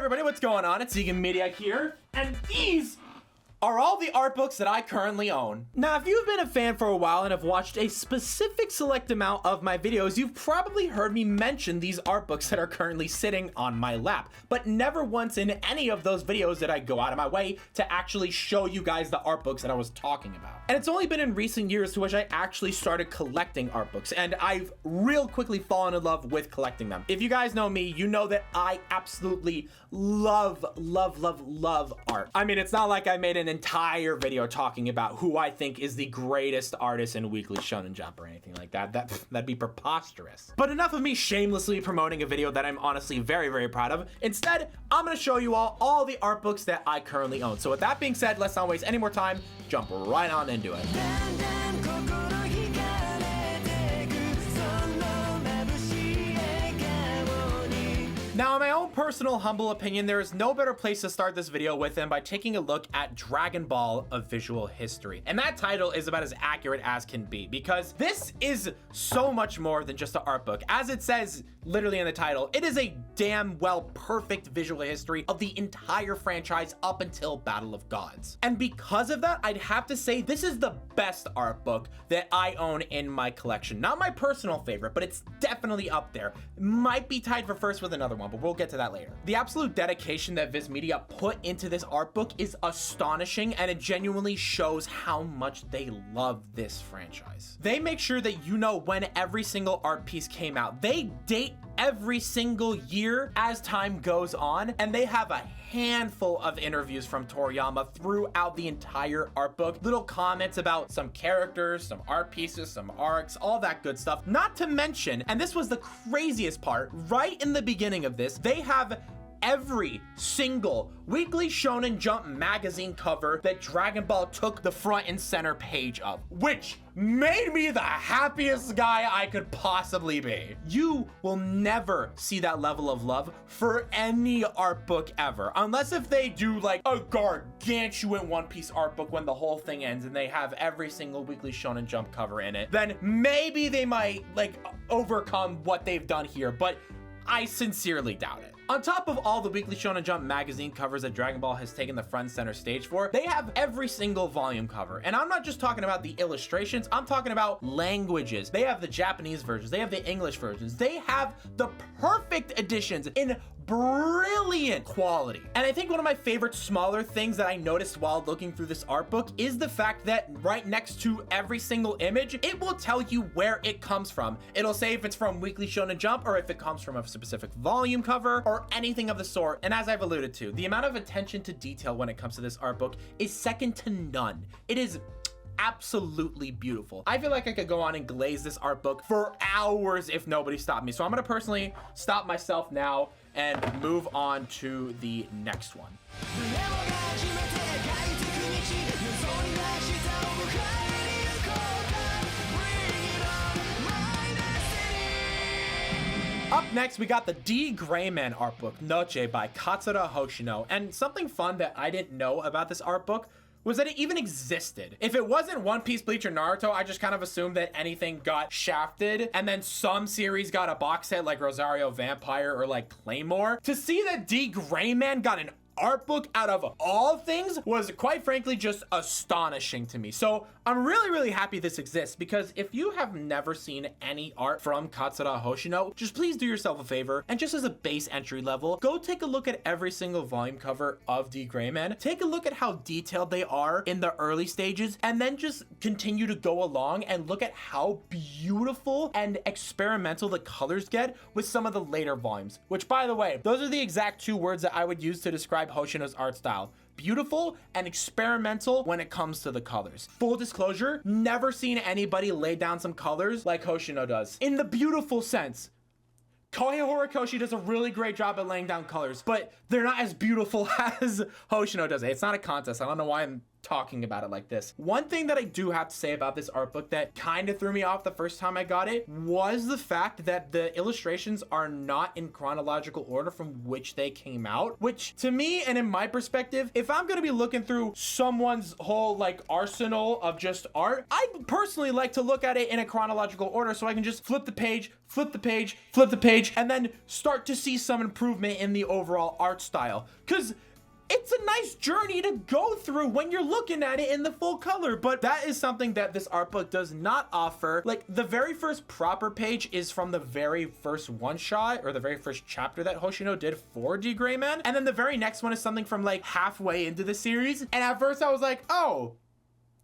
everybody, what's going on? It's Egan Media here, and these are all the art books that I currently own. Now, if you've been a fan for a while and have watched a specific select amount of my videos, you've probably heard me mention these art books that are currently sitting on my lap, but never once in any of those videos did I go out of my way to actually show you guys the art books that I was talking about. And it's only been in recent years to which I actually started collecting art books, and I've real quickly fallen in love with collecting them. If you guys know me, you know that I absolutely love art. I mean, it's not like I made an entire video talking about who I think is the greatest artist in Weekly Shonen Jump or anything like that. That'd be preposterous. But enough of me shamelessly promoting a video that I'm honestly very proud of. Instead, I'm gonna show you all the art books that I currently own. So with that being said, let's not waste any more time, jump right on into it. Now, in my own personal humble opinion, there is no better place to start this video with than by taking a look at Dragon Ball: A Visual History. And that title is about as accurate as can be, because this is so much more than just an art book. As it says literally in the title, it is a damn well perfect visual history of the entire franchise up until Battle of Gods. And because of that, I'd have to say this is the best art book that I own in my collection. Not my personal favorite, but it's definitely up there. Might be tied for first with another one, but we'll get to that later. The absolute dedication that Viz Media put into this art book is astonishing, and it genuinely shows how much they love this franchise. They make sure that you know when every single art piece came out. They date every single year as time goes on, and they have a handful of interviews from Toriyama throughout the entire art book. Little comments about some characters, some art pieces, some arcs, all that good stuff. Not to mention, and this was the craziest part, right in the beginning of this, they have every single Weekly Shonen Jump magazine cover that Dragon Ball took the front and center page of, which made me the happiest guy I could possibly be. You will never see that level of love for any art book ever, unless if they do like a gargantuan One Piece art book when the whole thing ends and they have every single Weekly Shonen Jump cover in it. Then maybe they might like overcome what they've done here, but I sincerely doubt it. On top of all the Weekly Shonen Jump magazine covers that Dragon Ball has taken the front center stage for, they have every single volume cover. And I'm not just talking about the illustrations, I'm talking about languages. They have the Japanese versions, they have the English versions, they have the perfect editions in brilliant quality. And I think one of my favorite smaller things that I noticed while looking through this art book is the fact that right next to every single image, it will tell you where it comes from. It'll say if it's from Weekly Shonen Jump or if it comes from a specific volume cover or anything of the sort. And as I've alluded to, the amount of attention to detail when it comes to this art book is second to none. It is absolutely beautiful. I feel like I could go on and glaze this art book for hours if nobody stopped me. So I'm gonna personally stop myself now and move on to the next one. Up next, we got the D.Gray-Man art book, Noche by Katsura Hoshino. And something fun that I didn't know about this art book was that it even existed. If it wasn't One Piece, Bleach, or Naruto, I just kind of assumed that anything got shafted and then some series got a box set like Rosario Vampire or like Claymore. To see that D.Gray-Man got an art book out of all things was quite frankly just astonishing to me. So I'm really happy this exists, because if you have never seen any art from Katsura Hoshino, just please do yourself a favor and just as a base entry level, go take a look at every single volume cover of D.Gray-Man. Take a look at how detailed they are in the early stages, and then just continue to go along and look at how beautiful and experimental the colors get with some of the later volumes, which by the way, those are the exact two words that I would use to describe Hoshino's art style. Beautiful and experimental when it comes to the colors. Full disclosure, never seen anybody lay down some colors like Hoshino does. In the beautiful sense. Kohei Horikoshi does a really great job at laying down colors, but they're not as beautiful as Hoshino does. It's not a contest. I don't know why I'm talking about it like this. One thing that I do have to say about this art book that kind of threw me off the first time I got it was the fact that the illustrations are not in chronological order from which they came out, which to me and in my perspective, if I'm going to be looking through someone's whole like arsenal of just art, I personally like to look at it in a chronological order so I can just flip the page, flip the page, flip the page, and then start to see some improvement in the overall art style. Because it's a nice journey to go through when you're looking at it in the full color, but that is something that this art book does not offer. Like, the very first proper page is from the very first one shot or the very first chapter that Hoshino did for D.Gray-Man, and then the very next one is something from like halfway into the series, and at first I was like, oh,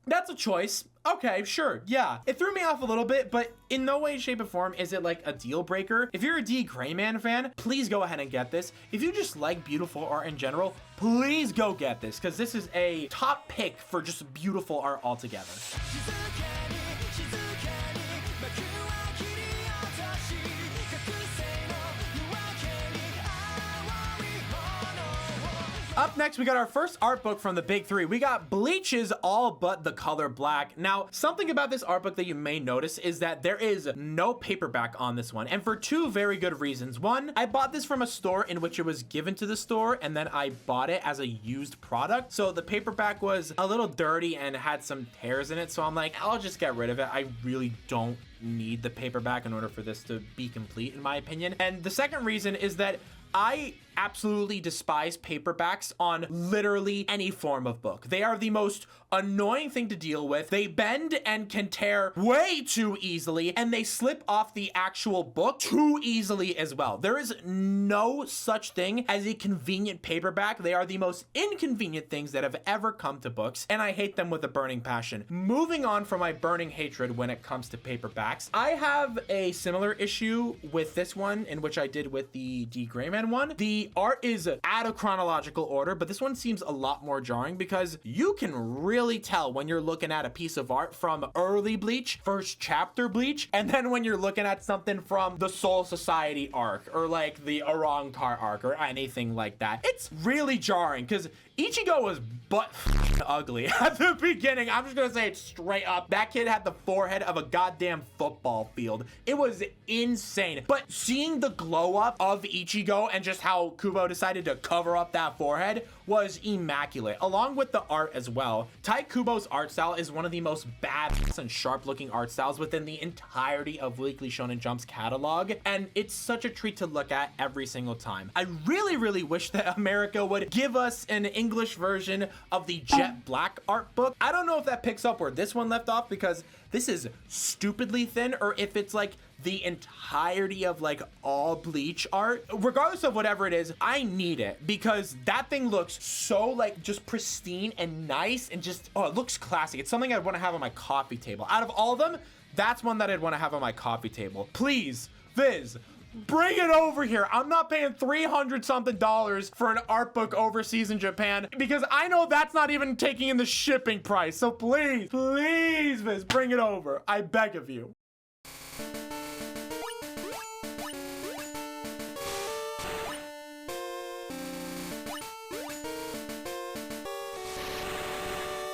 that's a choice. Okay, sure, yeah. It threw me off a little bit, but in no way, shape, or form is it like a deal breaker. If you're a D.Gray-Man fan, please go ahead and get this. If you just like beautiful art in general, please go get this, because this is a top pick for just beautiful art altogether. Up next, we got our first art book from the big three. We got Bleach's All But the Color Black. Now, something about this art book that you may notice is that there is no paperback on this one, and for two very good reasons. One, I bought this from a store in which it was given to the store, and then I bought it as a used product. So the paperback was a little dirty and had some tears in it, so I'm like, I'll just get rid of it. I really don't need the paperback in order for this to be complete, in my opinion. And the second reason is that I absolutely despise paperbacks on literally any form of book. They are the most annoying thing to deal with. They bend and can tear way too easily, and they slip off the actual book too easily as well. There is no such thing as a convenient paperback. They are the most inconvenient things that have ever come to books, and I hate them with a burning passion. Moving on from my burning hatred when it comes to paperbacks, I have a similar issue with this one in which I did with the D.Gray-Man one. The art is out of chronological order, but this one seems a lot more jarring because you can really tell when you're looking at a piece of art from early Bleach, first chapter Bleach, and then when you're looking at something from the Soul Society arc or like the Arrancar arc or anything like that. It's really jarring because Ichigo was butt ugly at the beginning. I'm just gonna say it straight up. That kid had the forehead of a goddamn football field. It was insane. But seeing the glow up of Ichigo and just how Kubo decided to cover up that forehead was immaculate, along with the art as well. Tai Kubo's art style is one of the most badass and sharp looking art styles within the entirety of Weekly Shonen Jump's catalog, and it's such a treat to look at every single time. I really wish that America would give us an English version of the Jet Black art book. I don't know if that picks up where this one left off because this is stupidly thin, or if it's like the entirety of like all Bleach art. Regardless of whatever it is, I need it because that thing looks so like just pristine and nice and just, oh, it looks classy. It's something I'd want to have on my coffee table. Out of all of them, that's one that I'd want to have on my coffee table. Please, Viz, bring it over here. I'm not paying $300 something for an art book overseas in Japan because I know that's not even taking in the shipping price. So please, Viz, bring it over. I beg of you.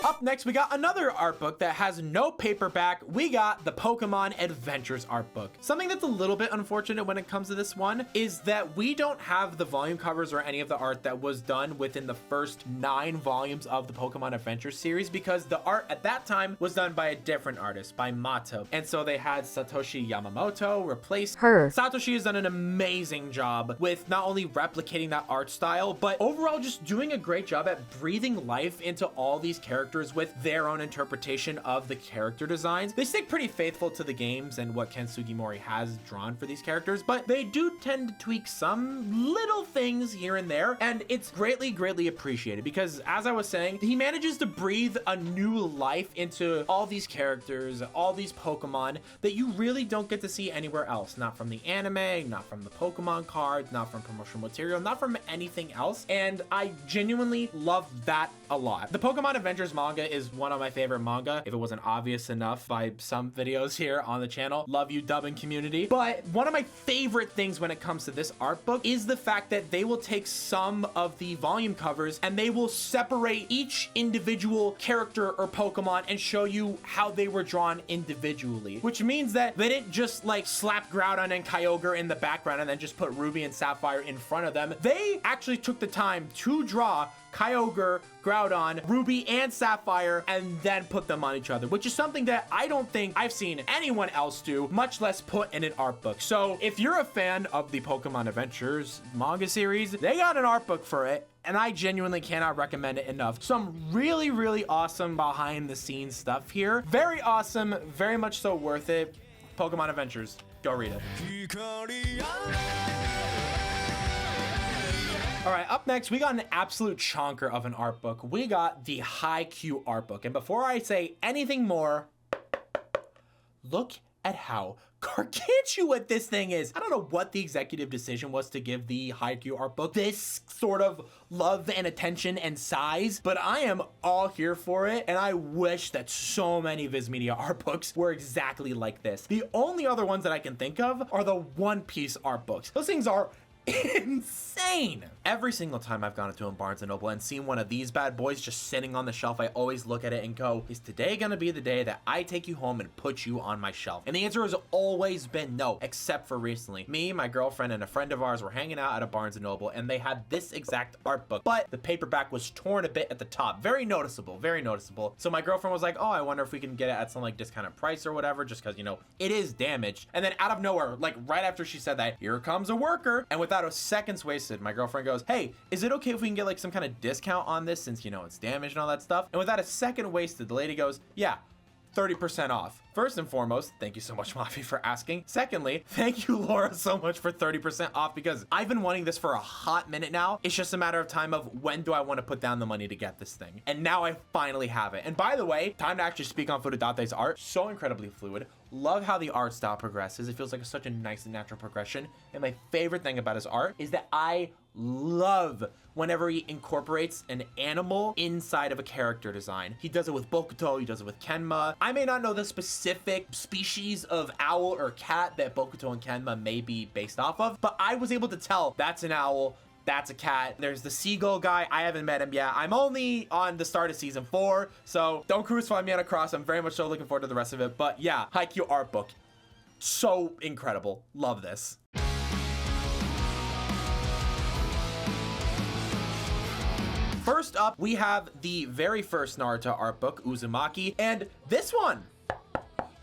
Up next, we got another art book that has no paperback. We got the Pokémon Adventures art book. Something that's a little bit unfortunate when it comes to this one is that we don't have the volume covers or any of the art that was done within the first 9 volumes of the Pokémon Adventures series because the art at that time was done by a different artist, by Mato. And so they had Satoshi Yamamoto replace her. Satoshi has done an amazing job with not only replicating that art style, but overall just doing a great job at breathing life into all these characters with their own interpretation of the character designs. They stick pretty faithful to the games and what Ken Sugimori has drawn for these characters, but they do tend to tweak some little things here and there, and it's greatly appreciated because, as I was saying, he manages to breathe a new life into all these characters, all these Pokemon that you really don't get to see anywhere else. Not from the anime, not from the Pokemon cards, not from promotional material, not from anything else, and I genuinely love that a lot. The Pokemon Adventures manga Manga is one of my favorite manga, if it wasn't obvious enough by some videos here on the channel. Love you, dubbing community. But one of my favorite things when it comes to this art book is the fact that they will take some of the volume covers and they will separate each individual character or Pokemon and show you how they were drawn individually, which means that they didn't just like slap Groudon and Kyogre in the background and then just put Ruby and Sapphire in front of them. They actually took the time to draw Kyogre, Groudon, Ruby, and Sapphire, and then put them on each other, which is something that I don't think I've seen anyone else do, much less put in an art book. So if you're a fan of the Pokemon Adventures manga series, they got an art book for it, and I genuinely cannot recommend it enough. Some really, really awesome behind the scenes stuff here. Very awesome, very much so worth it. Pokemon Adventures, go read it. All right, up next, we got an absolute chonker of an art book. We got the Haikyu art book. And before I say anything more, look at how gargantuan this thing is. I don't know what the executive decision was to give the Haikyu art book this sort of love and attention and size, but I am all here for it, and I wish that so many Viz Media art books were exactly like this. The only other ones that I can think of are the One Piece art books. Those things are insane. Every single time I've gone into a Barnes & Noble and seen one of these bad boys just sitting on the shelf, I always look at it and go, is today gonna be the day that I take you home and put you on my shelf? And the answer has always been no, except for recently. Me, my girlfriend, and a friend of ours were hanging out at a Barnes & Noble, and they had this exact art book, but the paperback was torn a bit at the top. Very noticeable, very noticeable. So my girlfriend was like, oh, I wonder if we can get it at some like discounted price or whatever, just because, you know, it is damaged. And then out of nowhere, like right after she said that, here comes a worker, and without a seconds wasted, my girlfriend goes, hey, is it okay if we can get like some kind of discount on this since, you know, it's damaged and all that stuff? And without a second wasted, the lady goes, yeah, 30% off. First and foremost, thank you so much, Mafi, for asking. Secondly, thank you, Laura, so much for 30% off, because I've been wanting this for a hot minute now. It's just a matter of time of when do I want to put down the money to get this thing. And now I finally have it. And by the way, time to actually speak on Furudate's art. So incredibly fluid. Love how the art style progresses. It feels like such a nice and natural progression. And my favorite thing about his art is that I love whenever he incorporates an animal inside of a character design. He does it with Bokuto, he does it with Kenma. I may not know the specific species of owl or cat that Bokuto and Kenma may be based off of, but I was able to tell that's an owl, that's a cat. There's the seagull guy. I haven't met him yet. I'm only on the start of season 4, so don't crucify me on a cross. I'm very much so looking forward to the rest of it. But yeah, Haikyu art book. So incredible. Love this. First up, we have the very first Naruto art book, Uzumaki, and this one.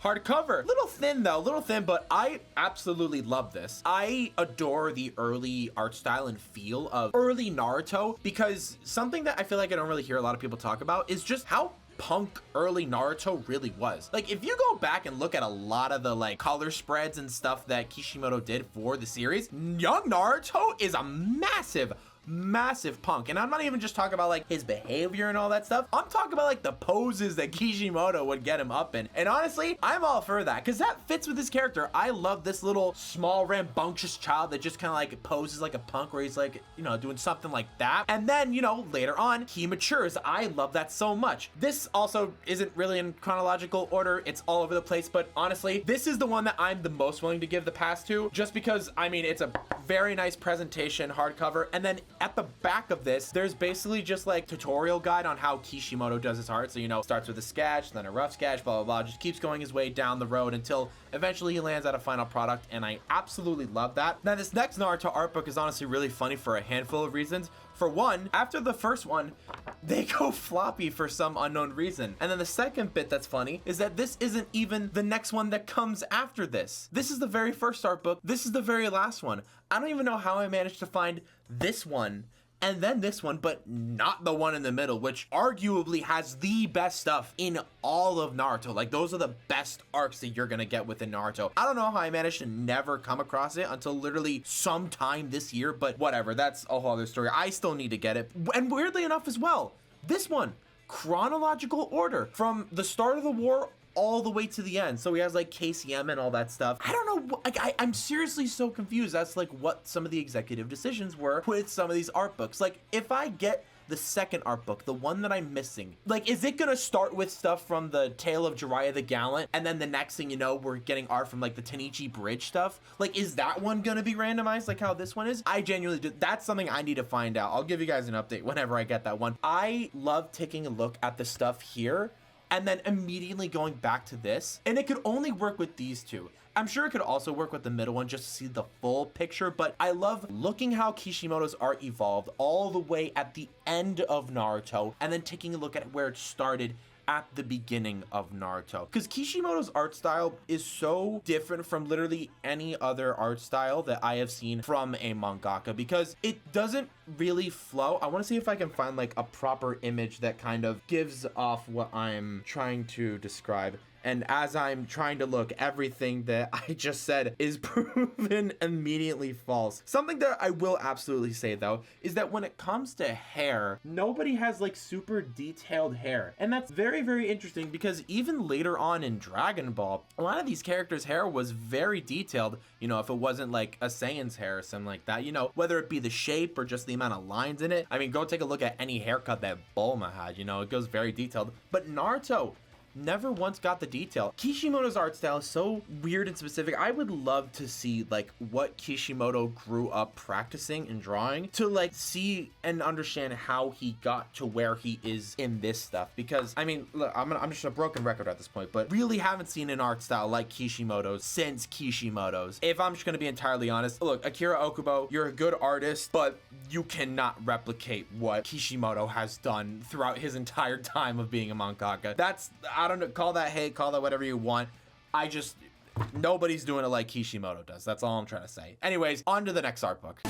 Hardcover. Little thin though, little thin, but I absolutely love this. I adore the early art style and feel of early Naruto, because something that I feel like I don't really hear a lot of people talk about is just how punk early Naruto really was. Like, if you go back and look at a lot of the like color spreads and stuff that Kishimoto did for the series, young Naruto is a massive punk. And I'm not even just talking about like his behavior and all that stuff. I'm talking about like the poses that Kishimoto would get him up in. And honestly, I'm all for that, because that fits with his character. I love this little small rambunctious child that just kind of like poses like a punk, where he's like, you know, doing something like that. And then, you know, later on he matures. I love that so much. This also isn't really in chronological order. It's all over the place, but honestly, this is the one that I'm the most willing to give the pass to, just because, I mean, it's a very nice presentation hardcover. And then at the back of this, there's basically just like tutorial guide on how Kishimoto does his art. So, you know, starts with a sketch, then a rough sketch, blah, blah, blah, just keeps going his way down the road until eventually he lands at a final product. And I absolutely love that. Now, this next Naruto art book is honestly really funny for a handful of reasons. For one, after the first one, they go floppy for some unknown reason. And then the second bit that's funny is that this isn't even the next one that comes after this. This is the very first art book. This is the very last one. I don't even know how I managed to find this one and then this one, but not the one in the middle, which arguably has the best stuff in all of Naruto. Like, those are the best arcs that you're gonna get within Naruto. I don't know how I managed to never come across it until literally sometime this year, but whatever, that's a whole other story. I still need to get it. And weirdly enough as well, this one, chronological order from the start of the war all the way to the end. So he has like KCM and all that stuff. I don't know, like I'm seriously so confused as to like what some of the executive decisions were with some of these art books. Like if I get the second art book, the one that I'm missing, like is it gonna start with stuff from the Tale of Jiraiya the Gallant, and then the next thing you know we're getting art from like the Tenichi Bridge stuff? Like is that one gonna be randomized like how this one is? I genuinely do. That's something I need to find out. I'll give you guys an update whenever I get that one. I love taking a look at the stuff here and then immediately going back to this, and it could only work with these two. I'm sure it could also work with the middle one just to see the full picture, but I love looking how Kishimoto's art evolved all the way at the end of Naruto and then taking a look at where it started at the beginning of Naruto, because Kishimoto's art style is so different from literally any other art style that I have seen from a mangaka, because it doesn't really flow. I want to see if I can find like a proper image that kind of gives off what I'm trying to describe. And as I'm trying to look, everything that I just said is proven immediately false. Something that I will absolutely say though, is that when it comes to hair, nobody has like super detailed hair. And that's very, very interesting, because even later on in Dragon Ball, a lot of these characters' hair was very detailed. You know, if it wasn't like a Saiyan's hair or something like that, you know, whether it be the shape or just the amount of lines in it. I mean, go take a look at any haircut that Bulma had, you know, it goes very detailed. But Naruto never once got the detail. Kishimoto's art style is so weird and specific. I would love to see like what Kishimoto grew up practicing and drawing, to like see and understand how he got to where he is in this stuff. Because I mean, look, I'm just a broken record at this point, but really haven't seen an art style like Kishimoto's since Kishimoto's. If I'm just gonna be entirely honest, look, Akira Okubo, you're a good artist, but you cannot replicate what Kishimoto has done throughout his entire time of being a mangaka. That's, I don't know, call that hate, call that whatever you want. Nobody's doing it like Kishimoto does. That's all I'm trying to say. Anyways, on to the next art book.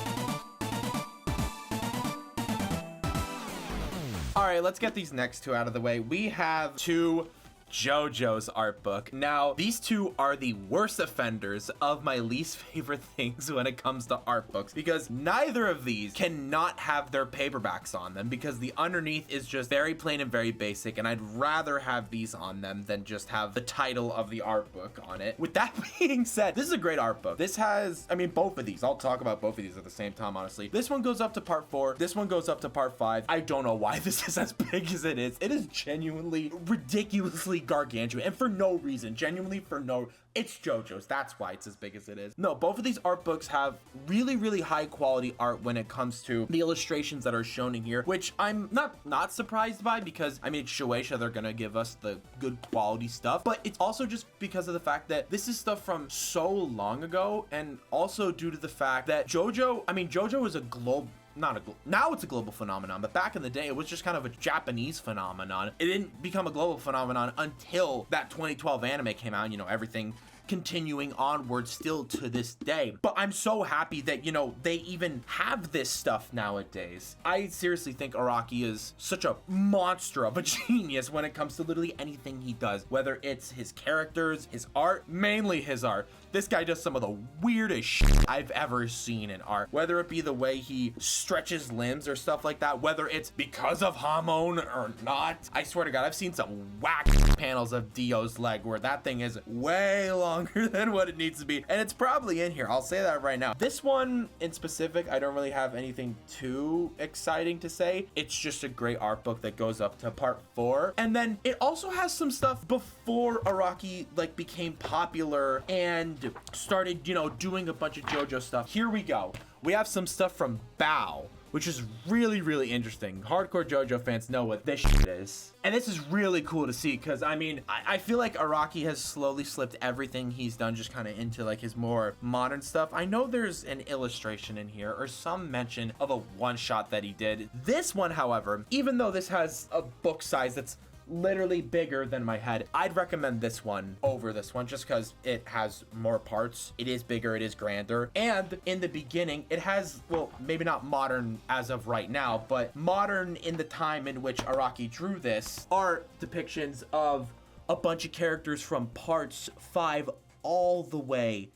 All right, let's get these next two out of the way. We have two JoJo's art book. Now, these two are the worst offenders of my least favorite things when it comes to art books, because neither of these cannot have their paperbacks on them, because the underneath is just very plain and very basic, and I'd rather have these on them than just have the title of the art book on it. With that being said, this is a great art book. This has, I mean, both of these. I'll talk about both of these at the same time, honestly. This one goes up to part 4. This one goes up to part 5. I don't know why this is as big as it is. It is genuinely ridiculously gargantuan, and for no reason. Genuinely for no, it's JoJo's, that's why it's as big as it is. No, both of these art books have really, really high quality art when it comes to the illustrations that are shown in here, which I'm not surprised by, because I mean, it's Shueisha, they're gonna give us the good quality stuff, but it's also just because of the fact that this is stuff from so long ago, and also due to the fact that JoJo is a global, now it's a global phenomenon, but back in the day it was just kind of a Japanese phenomenon. It didn't become a global phenomenon until that 2012 anime came out, you know, everything continuing onward still to this day. But I'm so happy that, you know, they even have this stuff nowadays. I seriously think Araki is such a monster of a genius when it comes to literally anything he does, whether it's his characters, his art, mainly his art. This guy does some of the weirdest shit I've ever seen in art, whether it be the way he stretches limbs or stuff like that, whether it's because of Hamon or not. I swear to God, I've seen some whack panels of Dio's leg where that thing is way longer than what it needs to be, and it's probably in here. I'll say that right now. This one in specific, I don't really have anything too exciting to say. It's just a great art book that goes up to part 4, and then it also has some stuff before Araki like became popular and started, you know, doing a bunch of JoJo stuff. Here we go. We have some stuff from Bao, which is really, really interesting. Hardcore JoJo fans know what this shit is. And this is really cool to see, because I mean, I feel like Araki has slowly slipped everything he's done just kind of into like his more modern stuff. I know there's an illustration in here or some mention of a one-shot that he did. This one, however, even though this has a book size that's literally bigger than my head, I'd recommend this one over this one just because it has more parts. It is bigger, it is grander, and in the beginning it has, well, maybe not modern as of right now, but modern in the time in which Araki drew this, art depictions of a bunch of characters from parts 5 all the way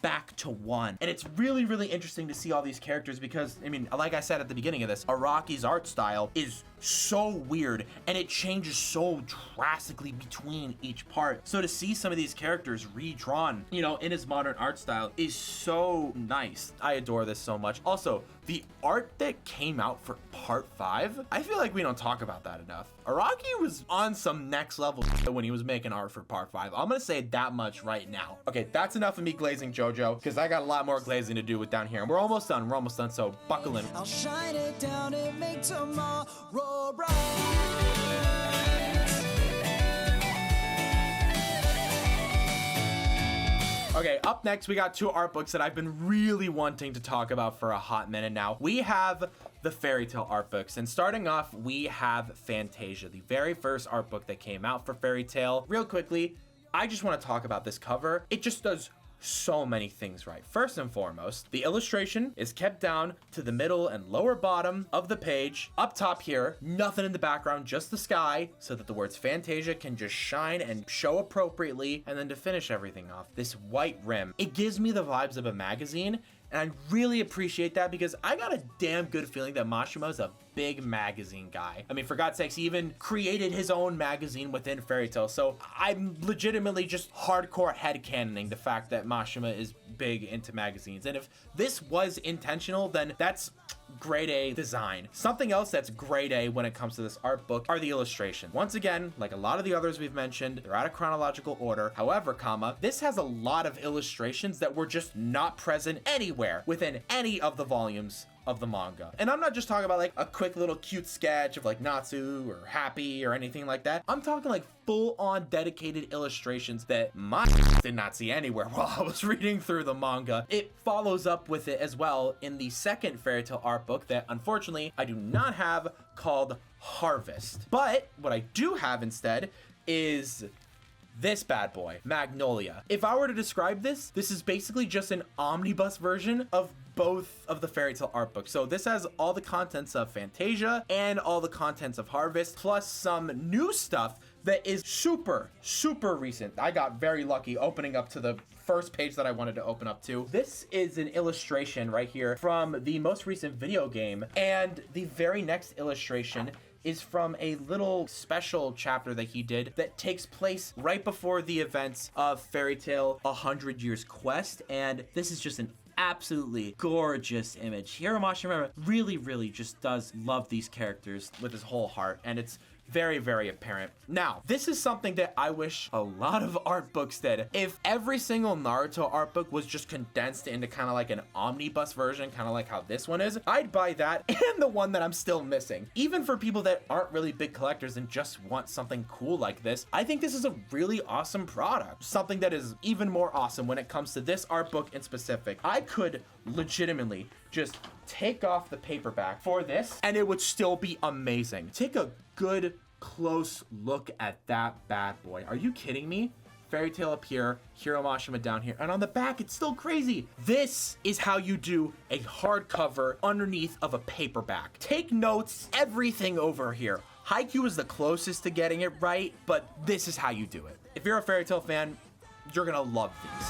back to one. And it's really, really interesting to see all these characters because, I mean, like I said at the beginning of this, Araki's art style is so weird and it changes so drastically between each part. So to see some of these characters redrawn, you know, in his modern art style is so nice. I adore this so much. Also, the art that came out for part 5, I feel like we don't talk about that enough. Araki was on some next level when he was making art for part 5. I'm gonna say that much right now. Okay, that's enough of me glazing JoJo because I got a lot more glazing to do with down here. And we're almost done, so buckle in. I'll shine it down and make tomorrow bright. Okay, up next, we got 2 art books that I've been really wanting to talk about for a hot minute now. We have the Fairy Tail art books, and starting off, we have Fantasia, the very first art book that came out for Fairy Tail. Real quickly, I just want to talk about this cover. It just does so many things right. First and foremost, the illustration is kept down to the middle and lower bottom of the page. Up top here, nothing in the background, just the sky, so that the words Fantasia can just shine and show appropriately. And then to finish everything off, this white rim. It gives me the vibes of a magazine, and I really appreciate that because I got a damn good feeling that Mashima is a big magazine guy. I mean, for God's sakes, he even created his own magazine within Fairy Tail. So I'm legitimately just hardcore headcanoning the fact that Mashima is big into magazines. And if this was intentional, then that's grade A design. Something else that's grade A when it comes to this art book are the illustrations. Once again, like a lot of the others we've mentioned, they're out of chronological order. However, this has a lot of illustrations that were just not present anywhere within any of the volumes of the manga. And I'm not just talking about like a quick little cute sketch of like Natsu or Happy or anything like that. I'm talking like full-on dedicated illustrations that my did not see anywhere while I was reading through the manga. It follows up with it as well in the second Fairy Tail art book that unfortunately I do not have, called Harvest. But what I do have instead is this bad boy, Magnolia. If I were to describe this is basically just an omnibus version of both of the Fairy Tail art books. So this has all the contents of Fantasia and all the contents of Harvest, plus some new stuff that is super, super recent. I got very lucky opening up to the first page that I wanted to open up to. This is an illustration right here from the most recent video game, and the very next illustration is from a little special chapter that he did that takes place right before the events of Fairy Tail 100 Years Quest, and this is just an absolutely gorgeous image. Mashima really, really just does love these characters with his whole heart, and it's very, very apparent. Now, this is something that I wish a lot of art books did. If every single Naruto art book was just condensed into kind of like an omnibus version, kind of like how this one is, I'd buy that and the one that I'm still missing. Even for people that aren't really big collectors and just want something cool like this, I think this is a really awesome product. Something that is even more awesome when it comes to this art book in specific. I could legitimately just take off the paperback for this and it would still be amazing. Take a good close look at that bad boy. Are you kidding me? Fairy Tail up here, Mashima down here, and on the back it's still crazy. This is how you do a hardcover underneath of a paperback. Take notes, everything over here. Haikyu is the closest to getting it right, but this is how you do it. If you're a Fairy Tail fan, you're gonna love these.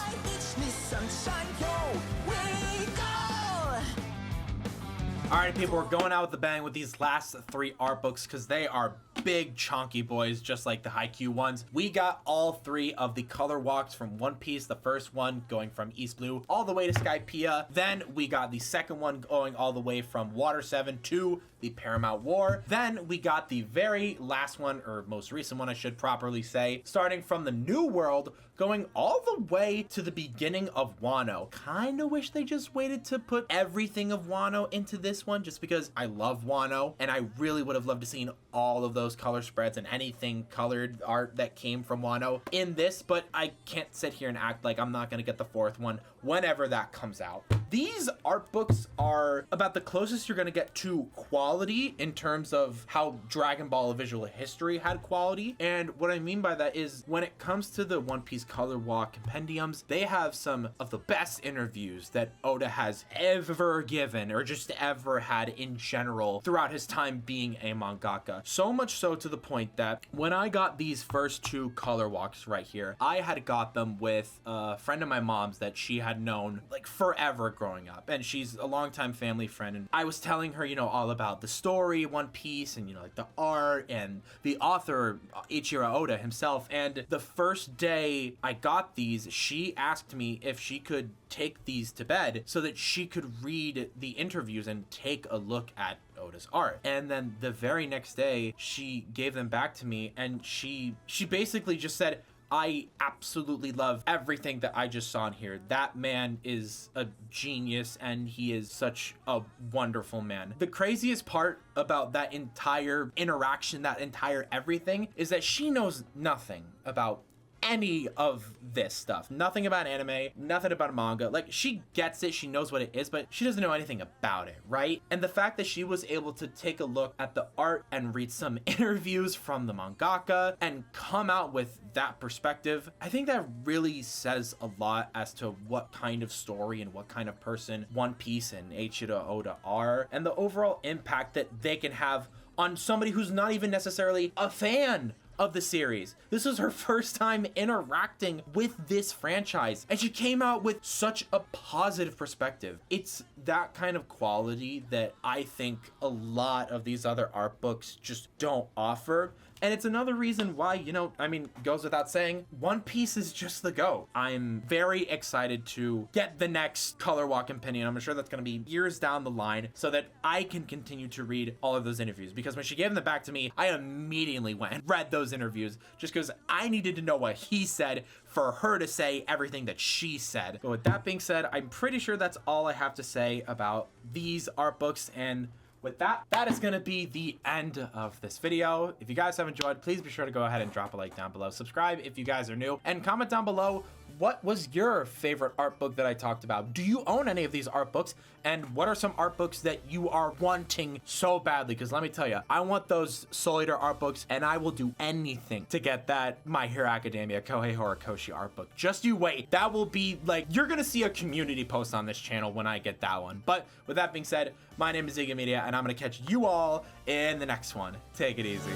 Alright people, we're going out with a bang with these last 3 art books because they are big chunky boys, just like the Haikyu ones. We got all 3 of the color walks from One Piece, the first one going from East Blue all the way to Skypiea. Then we got the second one going all the way from Water 7 to the Paramount War. Then we got the very last one, or most recent one I should properly say, starting from the New World going all the way to the beginning of Wano. Kinda wish they just waited to put everything of Wano into this one, just because I love Wano and I really would have loved to seen all of those color spreads and anything colored art that came from Wano in this, but I can't sit here and act like I'm not gonna get the 4th one whenever that comes out. These art books are about the closest you're gonna get to quality quality in terms of how Dragon Ball visual history had quality. And what I mean by that is when it comes to the One Piece Color Walk compendiums, they have some of the best interviews that Oda has ever given or just ever had in general throughout his time being a mangaka. So much so to the point that when I got these first two color walks right here, I had got them with a friend of my mom's that she had known like forever growing up, and she's a longtime family friend. And I was telling her, you know, all about the story One Piece and, you know, like the art and the author Ichiro Oda himself. And the first day I got these, she asked me if she could take these to bed so that she could read the interviews and take a look at Oda's art. And then the very next day she gave them back to me, and she basically just said, I absolutely love everything that I just saw in here. That man is a genius and he is such a wonderful man. The craziest part about that entire interaction, that entire everything, is that she knows nothing about any of this stuff. Nothing about anime, nothing about manga. Like, she gets it, she knows what it is, but she doesn't know anything about it, right? And the fact that she was able to take a look at the art and read some interviews from the mangaka and come out with that perspective, I think that really says a lot as to what kind of story and what kind of person One Piece and Eiichiro Oda are, and the overall impact that they can have on somebody who's not even necessarily a fan of the series. This was her first time interacting with this franchise, and she came out with such a positive perspective. It's that kind of quality that I think a lot of these other art books just don't offer. And it's another reason why, you know, I mean, goes without saying, One Piece is just the GOAT. I'm very excited to get the next Color Walk opinion. I'm sure that's going to be years down the line so that I can continue to read all of those interviews. Because when she gave them back to me, I immediately went and read those interviews just because I needed to know what he said for her to say everything that she said. But with that being said, I'm pretty sure that's all I have to say about these art books. And with that, that is going to be the end of this video. If you guys have enjoyed, please be sure to go ahead and drop a like down below. Subscribe if you guys are new, and comment down below, what was your favorite art book that I talked about? Do you own any of these art books? And what are some art books that you are wanting so badly? Because let me tell you, I want those Soul Eater art books, and I will do anything to get that My Hero Academia Kohei Horikoshi art book. Just you wait. That will be like, you're going to see a community post on this channel when I get that one. But with that being said, my name is Media, and I'm going to catch you all in the next one. Take it easy.